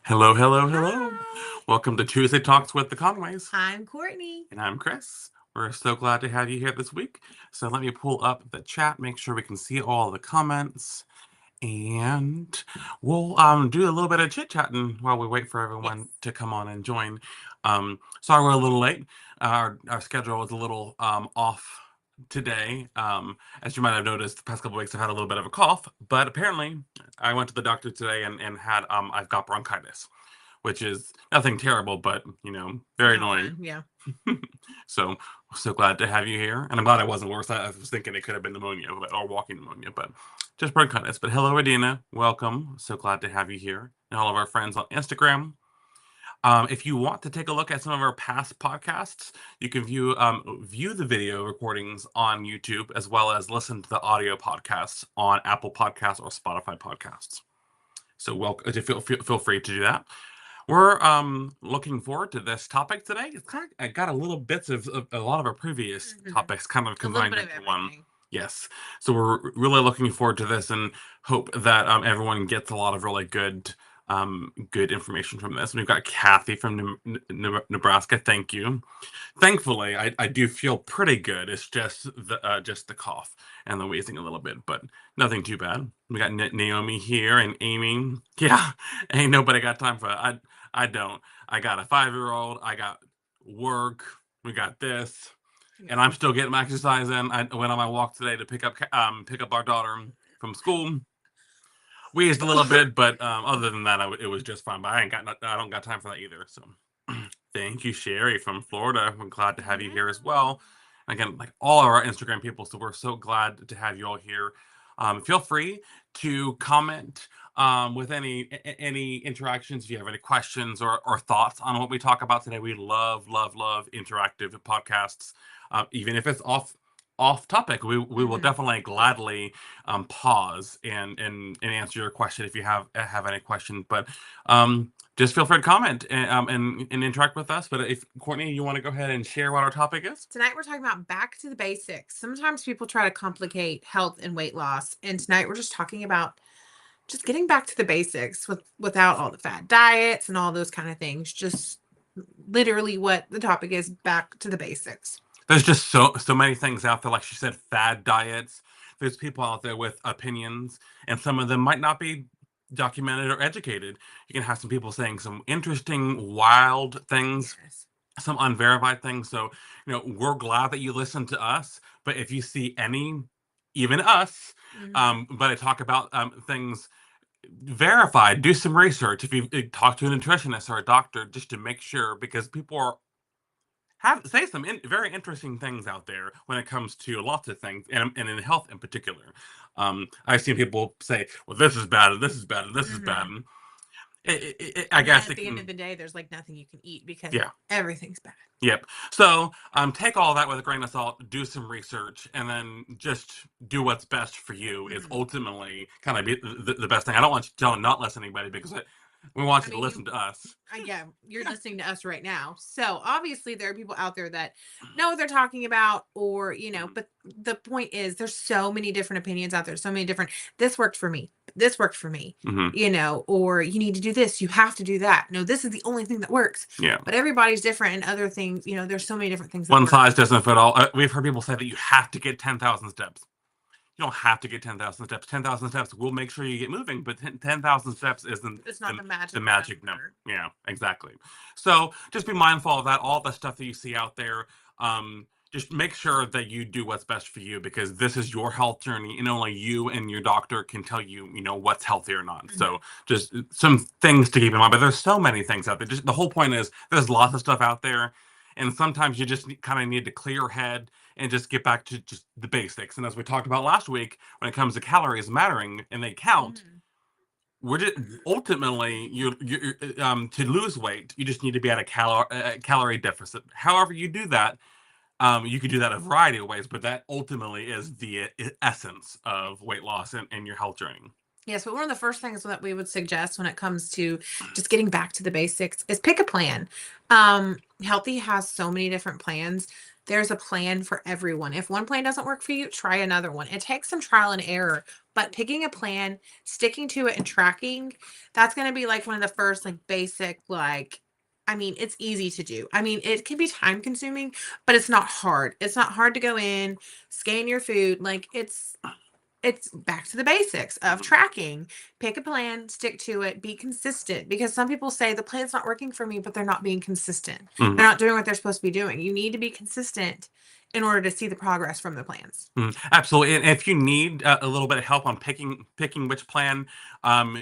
Hello, hello, hello. Hi, Welcome to Tuesday Talks with the Conways. I'm Courtney. And I'm Chris. We're so glad to have you here this week. So let me pull up the chat, make sure we can see all the comments, and we'll do a little bit of chit-chatting while we wait for everyone Yes. to come on and join. Sorry we're a little late. Our schedule was a little off today. As you might have noticed, the past couple weeks I've had a little bit of a cough, but apparently I went to the doctor today and had I've got bronchitis, which is nothing terrible, but very Not fun. annoying. Yeah. So so glad to have you here, and I'm glad I wasn't worse. I was thinking it could have been pneumonia or walking pneumonia, but just bronchitis. But hello, Adina. Welcome. So glad to have you here, and all of our friends on Instagram. If you want to take a look at some of our past podcasts, you can view the video recordings on YouTube as well as listen to the audio podcasts on Apple Podcasts or Spotify podcasts. So welcome. Feel free to do that. We're looking forward to this topic today. It's kind of I got a little bits of a lot of our previous hmm topics kind of A little combined bit of into one. everything. Yes, so we're really looking forward to this and hope that everyone gets a lot of really good information from this. We've got Kathy from Nebraska. Thank you. Thankfully, I do feel pretty good. It's just the cough and the wheezing a little bit, but nothing too bad. We got Naomi here and Amy. Yeah, ain't nobody got time for that. I don't. I got a 5-year-old. I got work. We got this, Yeah. and I'm still getting my exercise in. I went on my walk today to pick up our daughter from school. Wheezed a little bit, but other than that, it was just fine. But I don't got time for that either. So, thank you, Sherry from Florida. We're glad to have you here as Yeah. well. Again, like all of our Instagram people, so we're so glad to have you all here. Feel free to comment with any interactions. If you have any questions or thoughts on what we talk about today, we love interactive podcasts. Even if it's off topic, we will hmm definitely gladly pause and answer your question if you have any questions. But just feel free to comment and interact with us. But if Courtney, you want to go ahead and share what our topic is? Tonight we're talking about back to the basics. Sometimes people try to complicate health and weight loss, and tonight we're just talking about just getting back to the basics without all the fad diets and all those kind of things. Just literally what the topic is, back to the basics. There's just so many things out there. Like she said, fad diets. There's people out there with opinions, and some of them might not be documented or educated. You can have some people saying some interesting, wild things, Yes. some unverified things. So, we're glad that you listen to us. But if you see even us, hmm but I talk about things verified, do some research. If you talk to a nutritionist or a doctor, just to make sure, because people are have say some very interesting things out there when it comes to lots of things, and in health in particular. I've seen people say, "Well, this is bad, and this is bad, and this is bad." hmm And I And then guess at it the end of can, the day, there's like nothing you can eat because yeah. everything's bad. Yep. So take all that with a grain of salt, do some research, and then just do what's best for you is hmm ultimately kind of be the best thing. I don't want you to tell not listen to anybody because we want I you to mean, listen to us. yeah, you're listening to us right now. So obviously there are people out there that know what they're talking about, or, Mhm. but the point is there's so many different opinions out there, so many different, this worked for me. This worked for me, Mhm. or you need to do this, you have to do that. No, this is the only thing that works. Yeah. But everybody's different and other things, there's so many different things that One work. size doesn't fit all. We've heard people say that you have to get 10,000 steps. You don't have to get 10,000 steps. 10,000 steps will make sure you get moving, but 10,000 steps isn't It's not the, the the magic magic number. number. Yeah, exactly. So just be mindful of that. All the stuff that you see out there, just make sure that you do what's best for you because this is your health journey, and only you and your doctor can tell you, what's healthy or not. Mhm. So just some things to keep in mind. But there's so many things out there. Just the whole point is there's lots of stuff out there, and sometimes you just kind of need to clear your head and just get back to just the basics. And as we talked about last week, when it comes to calories mattering and they count, Mhm. we're just ultimately you to lose weight, you just need to be at a calorie deficit. However, you do that, you can do that a variety of ways, but that ultimately is the essence of weight loss and your health journey. Yes, but one of the first things that we would suggest when it comes to just getting back to the basics is pick a plan. Healthy has so many different plans. there's a plan for everyone. If one plan doesn't work for you, try another one. It takes some trial and error, but picking a plan, sticking to it, and tracking, that's going to be like one of the first, like, basic, like, I mean, it's easy to do. I mean, it can be time consuming, but it's not hard. It's not hard to go in, scan your food. Like, it's back to the basics of tracking. Pick a plan, stick to it, be consistent. Because some people say the plan's not working for me, but they're not being consistent. Mhm. They're not doing what they're supposed to be doing. You need to be consistent in order to see the progress from the plans. Absolutely, and if you need a little bit of help on picking which plan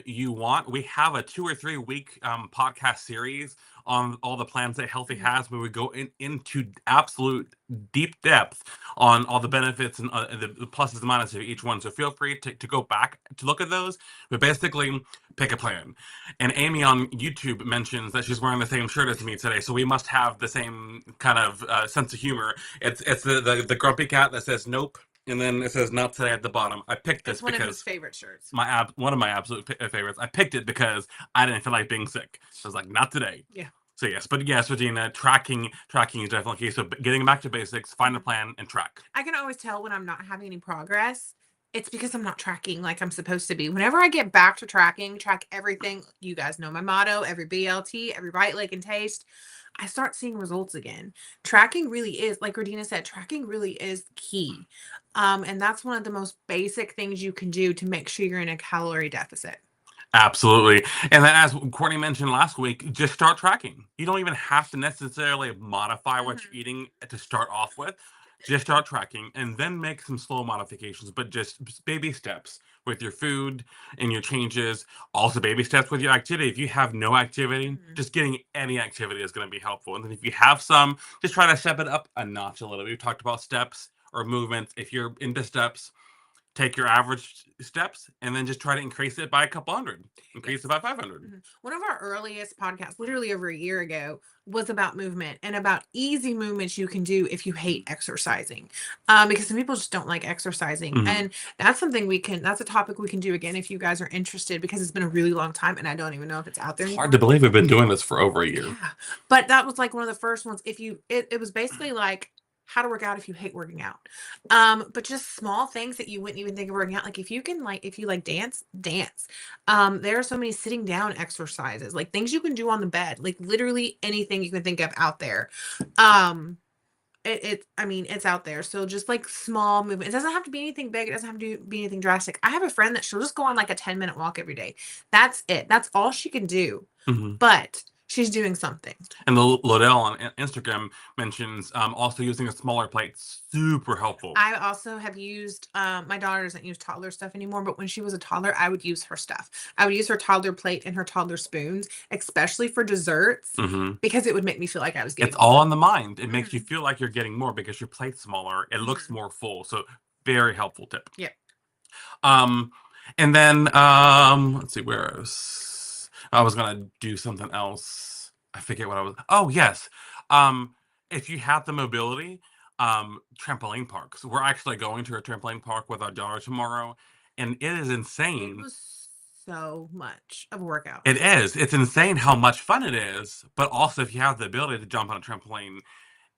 you want, we have a 2 or 3 week podcast series on all the plans that Healthy Mhm. has, where we go into absolute deep depth on all the benefits and the pluses and minuses of each one. So feel free to go back to look at those. But basically, pick a plan. And Amy on YouTube mentions that she's wearing the same shirt as me today, so we must have the same kind of sense of humor. It's the grumpy cat that says nope, and then it says not today at the bottom. I picked this It's one of his because favorite shirts. one of my absolute favorites. I picked it because I didn't feel like being sick. So I was like, not today. Yeah. So yes, but yes, Regina, tracking is definitely key. So getting back to basics, find a plan and track. I can always tell when I'm not having any progress. It's because I'm not tracking like I'm supposed to be. Whenever I get back to tracking, track everything. You guys know my motto, every BLT, every bite, lick, and taste. I start seeing results again. Tracking really is, like Radina said, tracking really is key. And that's one of the most basic things you can do to make sure you're in a calorie deficit. Absolutely. And then, as Courtney mentioned last week, just start tracking. You don't even have to necessarily modify what you're eating to start off with. Just start tracking and then make some slow modifications, but just baby steps with your food and your changes. Also, baby steps with your activity. If you have no activity, just getting any activity is going to be helpful. And then if you have some, just try to step it up a notch a little. We've talked about steps or movements. If you're into steps, take your average steps and then just try to increase it by a couple hundred, increase it by 500. One of our earliest podcasts, literally over a year ago, was about movement and about easy movements you can do if you hate exercising. Because some people just don't like exercising. Mhm. And that's something that's a topic we can do again if you guys are interested, because it's been a really long time and I don't even know if it's out there It's anymore. hard to believe we've been doing this for over a year. Yeah. But that was like one of the first ones. It was basically like how to work out if you hate working out. But just small things that you wouldn't even think of working out. Like if you like dance. There are so many sitting down exercises, like things you can do on the bed, like literally anything you can think of out there. I mean, it's out there. So just like small movement. It doesn't have to be anything big. It doesn't have to be anything drastic. I have a friend that she'll just go on like a 10-minute walk every day. That's it. That's all she can do. But she's doing something. And Lodell on Instagram mentions also using a smaller plate, super helpful. I also have used, my daughter doesn't use toddler stuff anymore, but when she was a toddler, I would use her stuff. I would use her toddler plate and her toddler spoons, especially for desserts, because it would make me feel like I was getting It's all in the mind. It makes you feel like you're getting more because your plate's smaller. It looks more full. So very helpful tip. Yep. And then let's see, where I was gonna do something else. I forget what I was. Oh yes. If you have the mobility, trampoline parks. We're actually going to a trampoline park with our daughter tomorrow, and it is insane. It was so much of a workout. It is. It's insane how much fun it is. But also, if you have the ability to jump on a trampoline,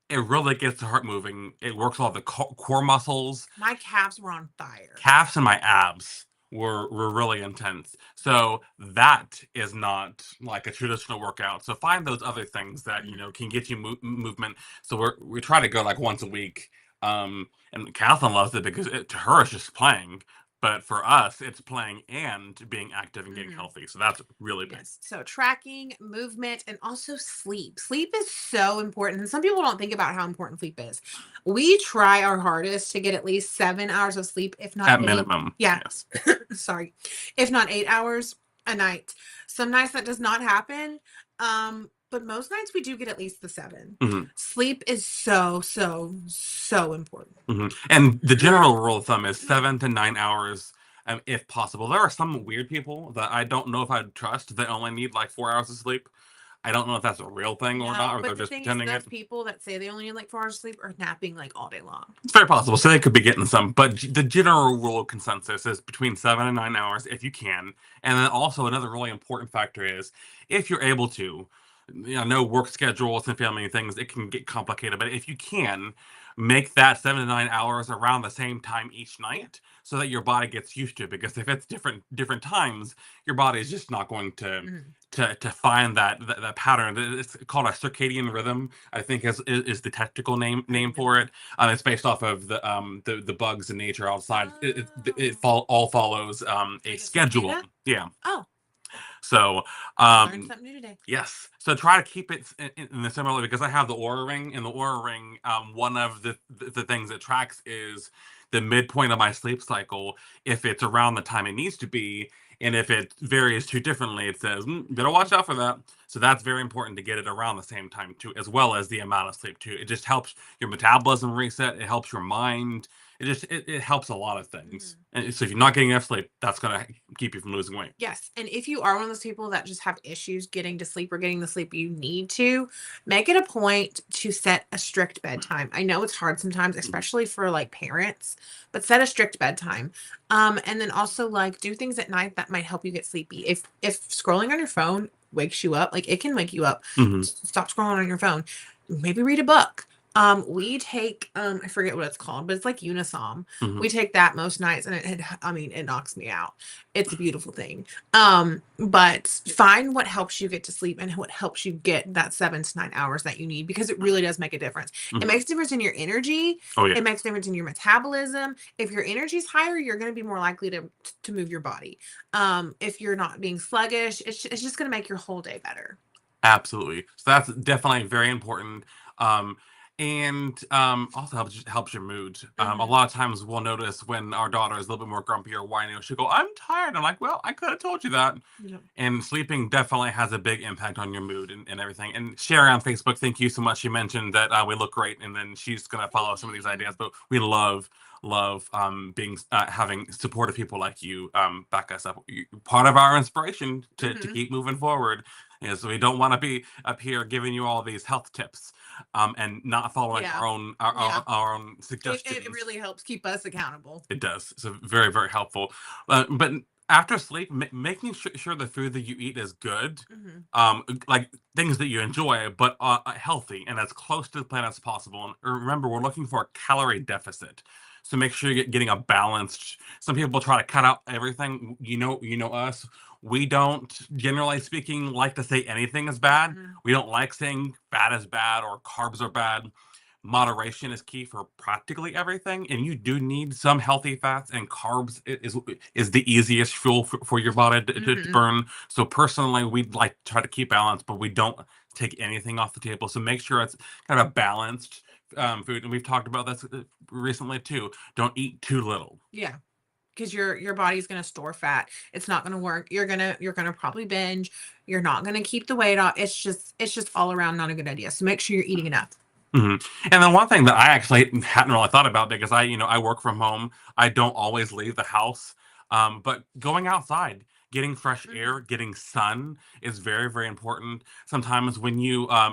it really gets the heart moving. It works all the core muscles. My calves were on fire. Calves and my abs were really intense. So that is not like a traditional workout. So find those other things that can get you movement. So we try to go like once a week. And Kathleen loves it because to her it's just playing. But for us, it's playing and being active and getting healthy. So that's really big. Yes. So tracking, movement, and also sleep. Sleep is so important. And some people don't think about how important sleep is. We try our hardest to get at least 7 hours of sleep, if not At 8. minimum. Yeah. Yes. Sorry. If not 8 hours a night. Some nights that does not happen. But most nights we do get at least the 7. Sleep is so important. And the general rule of thumb is 7 to 9 hours, if possible. There are some weird people that I don't know if I'd trust. They only need like 4 hours of sleep. I don't know if that's a real thing or not, or they're just pretending those it. people that say they only need like 4 hours of sleep are napping like all day long. It's very possible. So they could be getting some. But the general rule of consensus is between 7 and 9 hours if you can. And then also another really important factor is if you're able to, no work schedules and family and things, it can get complicated. But if you can make that 7 to 9 hours around the same time each Yeah. night, so that your body gets used to it, because if it's different times, your body is just not going to Mhm. to find that pattern. It's called a circadian rhythm, I think is the technical I name didn't know for that. it. It's based off of the bugs in nature outside. Oh, All follows a like a schedule. cicada? Yeah. Oh, So I learned um something new today. yes. So try to keep it in the similar, because I have the Aura Ring. In the Aura Ring, one of the things it tracks is the midpoint of my sleep cycle. If it's around the time it needs to be, and if it varies too differently, it says, better watch out for that. So that's very important to get it around the same time too, as well as the amount of sleep too. It just helps your metabolism reset. It helps your mind. It helps a lot of things. Mhm. And so if you're not getting enough sleep, that's gonna keep you from losing weight. Yes, and if you are one of those people that just have issues getting to sleep or getting the sleep you need to, make it a point to set a strict bedtime. I know it's hard sometimes, Mhm. especially for like parents, but set a strict bedtime. And then also like do things at night that might help you get sleepy. If scrolling on your phone wakes you up, like it can wake you up. Mhm. Stop scrolling on your phone. Maybe read a book. We take I forget what it's called, but it's like Unisom. Mhm. We take that most nights, and I mean, it knocks me out. It's a beautiful thing. But find what helps you get to sleep and what helps you get that 7 to 9 hours that you need, because it really does make a difference. It Mhm. makes a difference in your energy. Oh yeah. It makes a difference in your metabolism. If your energy's higher, you're going to be more likely to move your body. If you're not being sluggish, it's just going to make your whole day better. Absolutely. So that's definitely very important. Um, and also helps your mood. A Hmm. lot of times we'll notice when our daughter is a little bit more grumpy or whiny, she'll go, "I'm tired." I'm like, "Well, I could have told you that." Yeah. And sleeping definitely has a big impact on your mood and everything. And Sherry on Facebook, thank you so much. She mentioned that we look great, and then she's gonna Thank follow some of these you. ideas. But we love being having supportive people like you back us up. Part of our inspiration to Hmm. keep moving forward is we don't want to be up here giving you all these health tips and not following Yeah. Yeah. our own It suggestions. really helps keep us accountable. It does. So very helpful. But after sleep, making sure the food that you eat is good, Hmm. like things that you enjoy, but healthy and as close to the plan as possible. And remember, we're looking for a calorie deficit. So make sure you're getting a balanced. Some people try to cut out everything. You know us. We don't, generally speaking, like to say anything is bad. Hmm. We don't like saying fat is bad or carbs are bad. Moderation is key for practically everything, and you do need some healthy fats, and carbs is the easiest fuel for your body to Hmm. burn. So personally, we'd like to try to keep balance, but we don't take anything off the table. So make sure it's kind of a balanced food, and we've talked about this recently too. Don't eat too little. Yeah. Because your body's going to store fat. It's not going to work. You're going to probably binge. You're not going to keep the weight off. It's just all around not a good idea. So make sure you're eating enough. Mhm. And then one thing that I actually hadn't really thought about, because I work from home. I don't always leave the house. But going outside, getting fresh air, Hmm. getting sun is very important. Sometimes when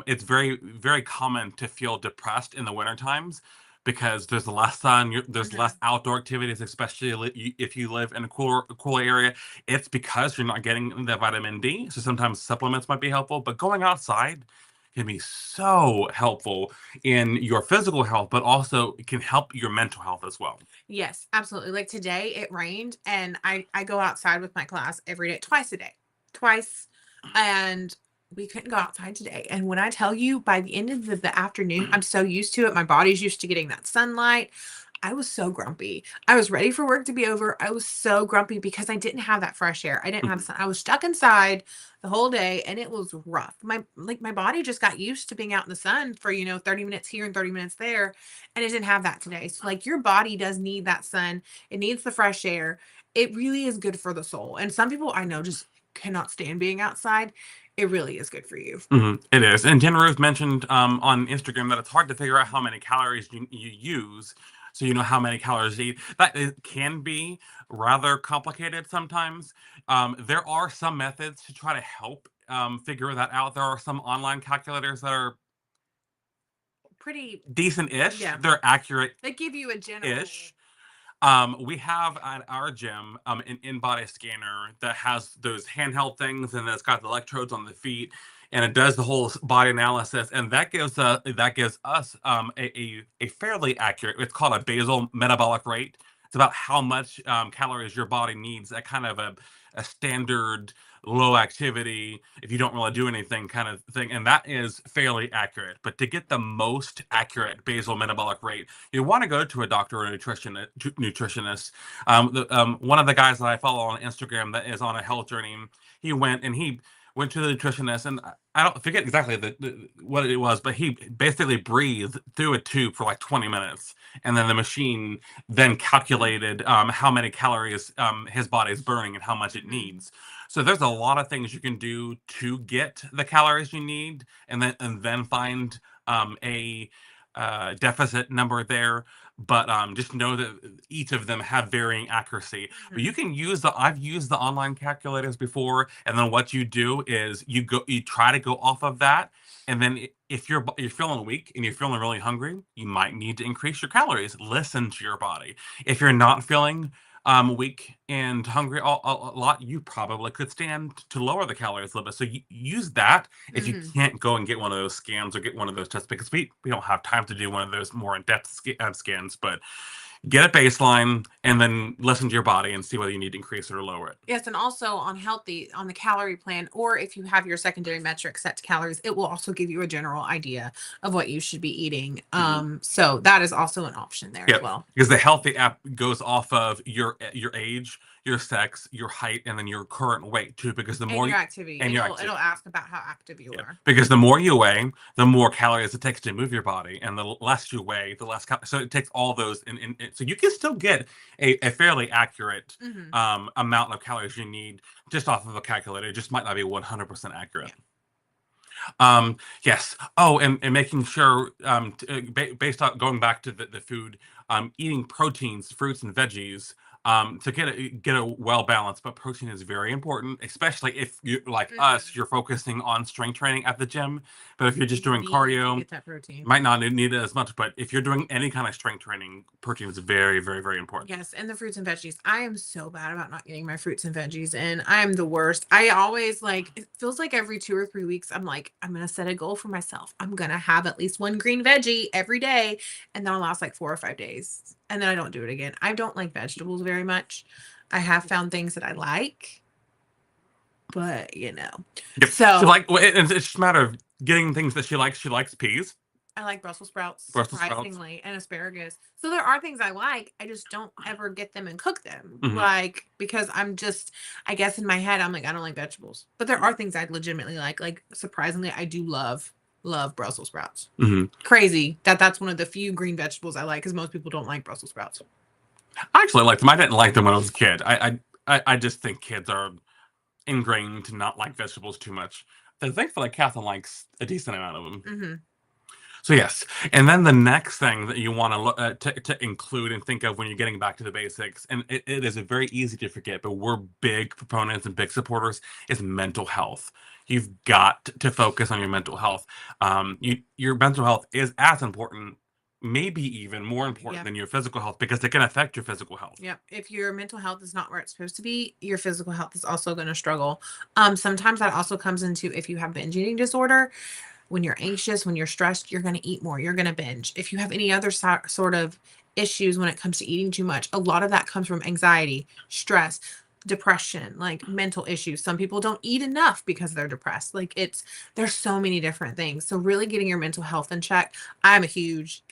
it's very common to feel depressed in the winter times because there's less sun, there's less Hmm. outdoor activities, especially if you live in a cooler area. It's because you're not getting the vitamin D. So sometimes supplements might be helpful, but going outside can be so helpful in your physical health, but also it can help your mental health as well. Yes, absolutely. Like today, it rained, and I go outside with my class every day, twice a day, twice, and we couldn't go outside today. And when I tell you, by the end of the afternoon, I'm so used to it. My body's used to getting that sunlight. I was so grumpy. I was ready for work to be over. I was so grumpy because I didn't have that fresh air. I didn't have Mhm, sun. I was stuck inside the whole day, and it was rough. My body just got used to being out in the sun for 30 minutes here and 30 minutes there, and it didn't have that today. So like your body does need that sun. It needs the fresh air. It really is good for the soul. And some people I know just cannot stand being outside. It really is good for you. it is. And Jen Ruth mentioned on Instagram that it's hard to figure out how many calories you use, so you know how many calories you eat. That it can be rather complicated sometimes. There are some methods to try to help figure that out. There are some online calculators that are Pretty, decent-ish. yeah. They're They give you a general. accurate-ish. We have at our gym an in-body scanner that has those handheld things, and it's got the electrodes on the feet. and it does the whole body analysis, and that gives us a fairly accurate. It's called a basal metabolic rate. It's about how much calories your body needs at kind of a standard low activity if you don't really do anything kind of thing, and that is fairly accurate. But to get the most accurate basal metabolic rate, you want to go to a doctor or a nutritionist. One of the guys that I follow on Instagram that is on a health journey, he went to the nutritionist, and I don't forget exactly what it was, but he basically breathed through a tube for like 20 minutes, and then the machine then calculated how many calories his body's burning and how much it needs. So there's a lot of things you can do to get the calories you need, and then find a deficit number there. But just know that each of them have varying accuracy. But you can use I've used the online calculators before, and then what you do is you try to go off of that, and then if you're feeling weak and you're feeling really hungry, you might need to increase your calories. Listen to your body. If you're not feeling weak and hungry a lot, you probably could stand to lower the calories a little bit. So use that if you can't go and get one of those scans or get one of those tests, because we don't have time to do one of those more in-depth scans. But get a baseline and then listen to your body and see whether you need to increase it or lower it. Yes, and also on the calorie plan, or if you have your secondary metric set to calories, it will also give you a general idea of what you should be eating. So that is also an option there as well. Because the Healthy app goes off of your age, your sex, your height, and then your current weight too. Because the more your activity, and it'll ask about how active you are. Because the more you weigh, the more calories it takes to move your body, and the less you weigh, the less. So it takes all those, so you can still get a fairly accurate amount of calories you need just off of a calculator. It just might not be 100% accurate. Yes. Oh, and making sure, based on going back to the food, eating proteins, fruits, and veggies, to get a well balanced. But protein is very important, especially if you like us, you're focusing on strength training at the gym. But if you're just doing cardio, get that protein. Might not need it as much. But if you're doing any kind of strength training, protein is very, very, very important. Yes, and the fruits and veggies. I am so bad about not getting my fruits and veggies in. I am the worst. I always it feels like every 2 or 3 weeks, I'm like, I'm gonna set a goal for myself. I'm gonna have at least one green veggie every day, and then I'll last like 4 or 5 days, and then I don't do it again. I don't like vegetables very much. I have found things that I like, but Yep. So it's just a matter of getting things that she likes. She likes peas. I like Brussels sprouts, surprisingly, and asparagus. So there are things I like. I just don't ever get them and cook them, because I'm just, I guess in my head, I'm like, I don't like vegetables. But there are things I legitimately like. Like, surprisingly, I do love Brussels sprouts. Crazy that's one of the few green vegetables I like, because most people don't like Brussels sprouts. I actually like them. I didn't like them when I was a kid. I just think kids are ingrained to not like vegetables too much. So thankfully, Catherine likes a decent amount of them. So yes, and then the next thing that you want to look to include and think of when you're getting back to the basics, and it is very easy to forget, but we're big proponents and big supporters, is mental health. You've got to focus on your mental health. Your mental health is as important, maybe even more important than your physical health, because it can affect your physical health. Yep. If your mental health is not where it's supposed to be, your physical health is also going to struggle. Sometimes that also comes into if you have binge eating disorder. When you're anxious, when you're stressed, you're going to eat more. You're going to binge. If you have any other sort of issues when it comes to eating too much, a lot of that comes from anxiety, stress, depression, like mental issues. Some people don't eat enough because they're depressed. There's so many different things. So really getting your mental health in check. I'm a huge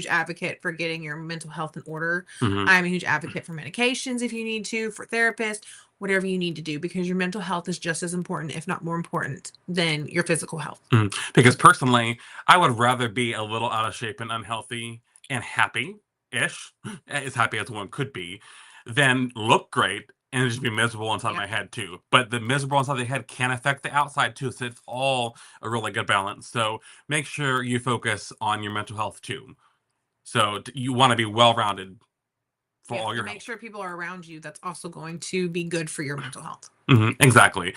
advocate for getting your mental health in order. I'm a huge advocate for medications if you need to, for therapists, whatever you need to do, because your mental health is just as important, if not more important, than your physical health. Because personally, I would rather be a little out of shape and unhealthy and happy-ish, as happy as one could be, than look great and just be miserable inside my head too. But the miserable inside the head can affect the outside too, so it's all a really good balance. So make sure you focus on your mental health too. So you want to be well-rounded for all your health. Make sure people are around you that's also going to be good for your mental health. Exactly.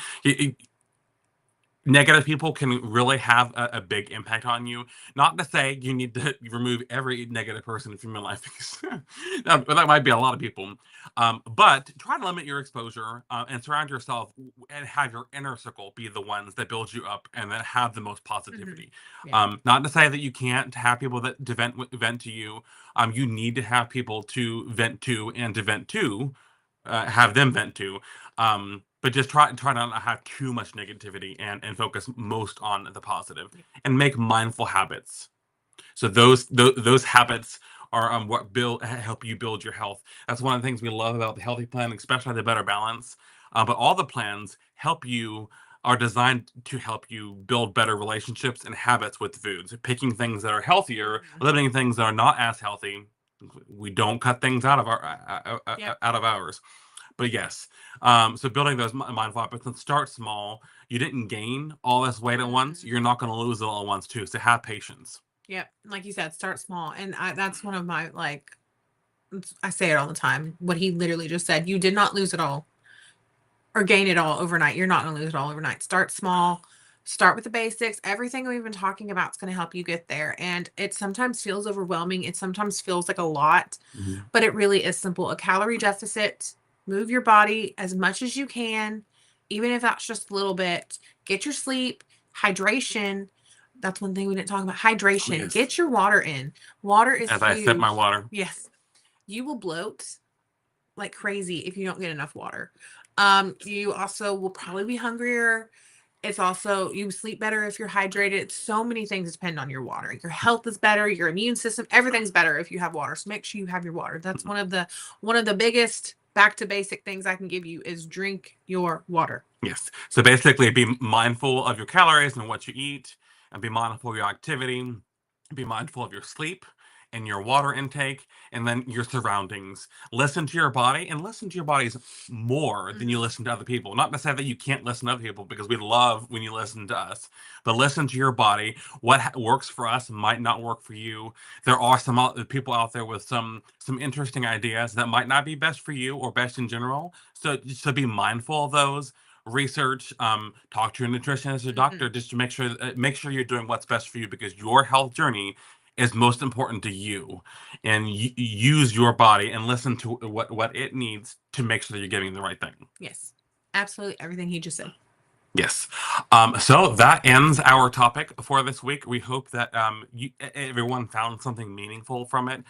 negative people can really have a big impact on you. Not to say you need to remove every negative person from your life, because that might be a lot of people. But try to limit your exposure, and surround yourself and have your inner circle be the ones that build you up and that have the most Mhm. positivity. Yeah. Not to say that you can't have people that to vent to you. You need to have people to vent to and to vent to, have them vent to. But just try not to have too much negativity, and focus most on the positive, Yeah. and make mindful habits. So those habits are what build help you build your health. That's one of the things we love about the healthy plan, especially the better balance. But all the plans are designed to help you build better relationships and habits with foods, picking things that are healthier, Mhm. limiting things that are not as healthy. We don't cut things out of Yep. out of ours. But yes, so building those mindful habits, and start small. You didn't gain all this weight at once. Mhm. You're not going to lose it all at once too. So have patience. Yep. Like you said, start small. And that's one of my, like, I say it all the time. What he literally just said, you did not lose it all or gain it all overnight. You're not going to lose it all overnight. Start small. Start with the basics. Everything we've been talking about is going to help you get there. And it sometimes feels overwhelming. It sometimes feels like a lot, Mhm. but it really is simple. A calorie deficit, move your body as much as you can, even if that's just a little bit. Get your sleep, hydration. That's one thing we didn't talk about. Oh, Hydration. yes. Get your water in. Water is As I sip my huge. water. Yes. You will bloat like crazy if you don't get enough water. You also will probably be hungrier. It's also, you sleep better if you're hydrated. So many things depend on your water. Your health is better, your immune system, everything's better if you have water. So make sure you have your water. That's one of the biggest back to basic things I can give you is drink your water. Yes. So basically, be mindful of your calories and what you eat, and be mindful of your activity, be mindful of your sleep and your water intake, and then your surroundings. Listen to your body, and listen to your bodies more than you Mhm. listen to other people. Not to say that you can't listen to other people, because we love when you listen to us, but listen to your body. What works for us might not work for you. There are some people out there with some interesting ideas that might not be best for you or best in general. So be mindful of those. Research, talk to your nutritionist or doctor, Mhm. just to make sure you're doing what's best for you, because your health journey is most important to you. And use your body and listen to what it needs to make sure that you're getting the right thing. Yes. Absolutely everything he just said. Yes. So that ends our topic for this week. We hope that everyone found something meaningful from it.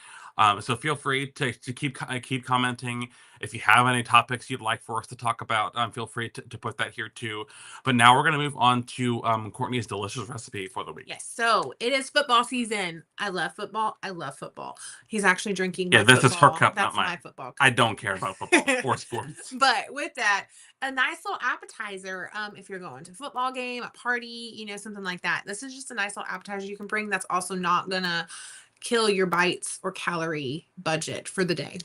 So feel free to keep commenting. If you have any topics you'd like for us to talk about, feel free to put that here too. But now we're going to move on to Courtney's delicious recipe for the week. Yes. So it is football season. I love football. I love football. He's actually drinking Yeah, my this is her football. cup, not That's mine. my football I cup. don't care about football or sports. But with that, a nice little appetizer. If you're going to a football game, a party, something like that. This is just a nice little appetizer you can bring that's also not gonna kill your bites or calorie budget for the day.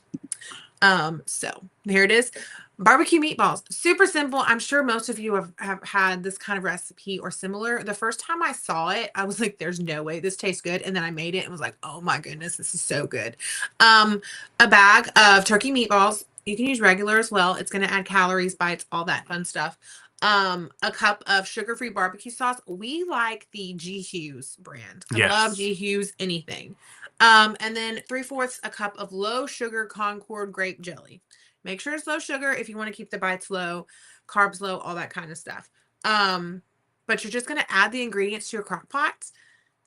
So here it is. Barbecue meatballs. Super simple. I'm sure most of you have had this kind of recipe or similar. The first time I saw it, I was like, there's no way this tastes good. And then I made it and was like, oh my goodness, this is so good. A bag of turkey meatballs. You can use regular as well. It's going to add calories, bites, all that fun stuff. A cup of sugar-free barbecue sauce. We like the G Hughes brand. I love Yes. G Hughes anything. And then 3/4 a cup of low sugar Concord grape jelly. Make sure it's low sugar if you want to keep the bites low, carbs low, all that kind of stuff. Um, but you're just going to add the ingredients to your crock pot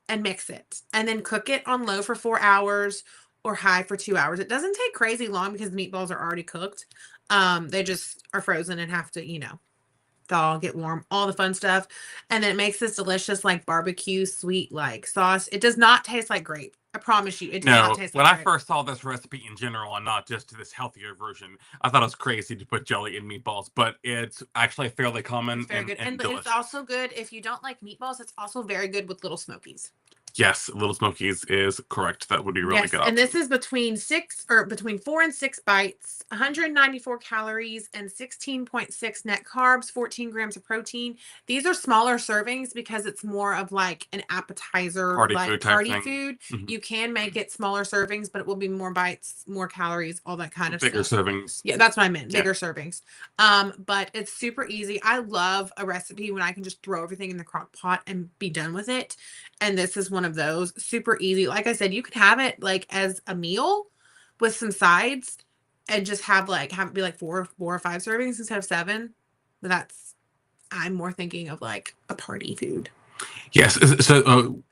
and mix it, and then cook it on low for 4 hours or high for 2 hours. It doesn't take crazy long because the meatballs are already cooked. They just are frozen and have to, thaw, get warm, all the fun stuff. And then it makes this delicious, like barbecue sweet, like sauce. It does not taste like grape. I promise you, it does not No, taste when like I grape. first saw this recipe in general, and not just this healthier version, I thought it was crazy to put jelly in meatballs, but it's actually fairly It's common very good. and And it's delicious. also good if you don't like meatballs, it's also very good with little smokies. Yes, Little Smokies is correct. That would be a really Yes, good and option. this is between 4 and 6 bites, 194 calories and 16.6 net carbs, 14 grams of protein. These are smaller servings because it's more of like an appetizer, Party like food type party thing. food. Mhm. You can make it smaller servings, but it will be more bites, more calories, all that kind of Bigger stuff. servings. Yeah, that's what I meant, Yeah. bigger servings. But it's super easy. I love a recipe when I can just throw everything in the crock pot and be done with it. And this is one of those, super easy. Like I said, you could have it like as a meal with some sides and just have it be like four or five servings instead of seven. But I'm more thinking of like a party food. Yes. So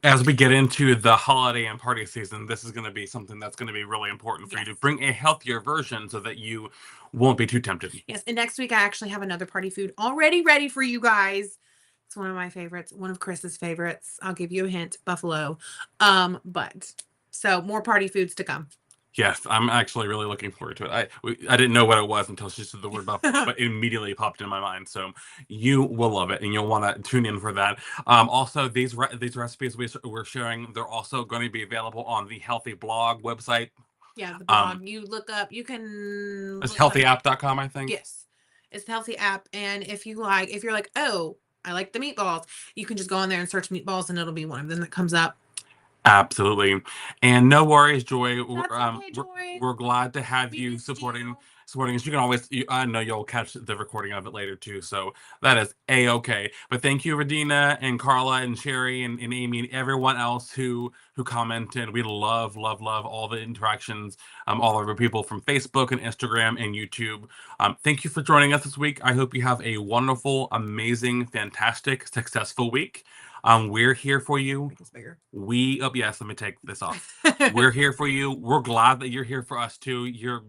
as we get into the holiday and party season, this is going to be something that's going to be really important for you Yes. to bring a healthier version so that you won't be too tempted. Yes. And next week I actually have another party food already ready for you guys. It's one of my favorites, one of Chris's favorites. I'll give you a hint, buffalo. But so more party foods to come. Yes, I'm actually really looking forward to it. I didn't know what it was until she said the word buffalo, but it immediately popped in my mind. So you will love it, and you'll want to tune in for that. Also, these recipes we're sharing, they're also going to be available on the Healthy Blog website. Yeah, the Um, blog. You can it's look up. healthyapp.com, I think. Yes, it's the healthy app. And if you're like, oh, I like the meatballs, you can just go on there and search meatballs, and it'll be one of them that comes up. Absolutely. And no worries, Joy. That's okay, Joy. We're glad to have We you missed you. supporting us. You can always I know you'll catch the recording of it later too, so that is a-okay. But thank you, Radina and Carla and Sherry and Amy and everyone else who commented. We love all the interactions, all of our people from Facebook and Instagram and YouTube. Thank you for joining us this week. I hope you have a wonderful, amazing, fantastic, successful week. We're here for you. It's bigger. Yes, let me take this off. We're here for you. We're glad that you're here for us too. You're,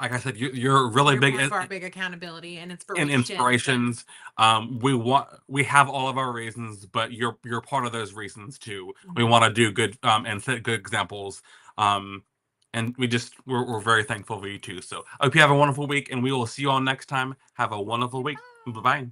like I said, you're really You're big part of our big accountability and in inspiration. inspirations. We have all of our reasons, but you're part of those reasons too. We want to do good and set good examples. And we're very thankful for you too. So I hope you have a wonderful week, and we will see you all next time. Have a wonderful week. Bye bye.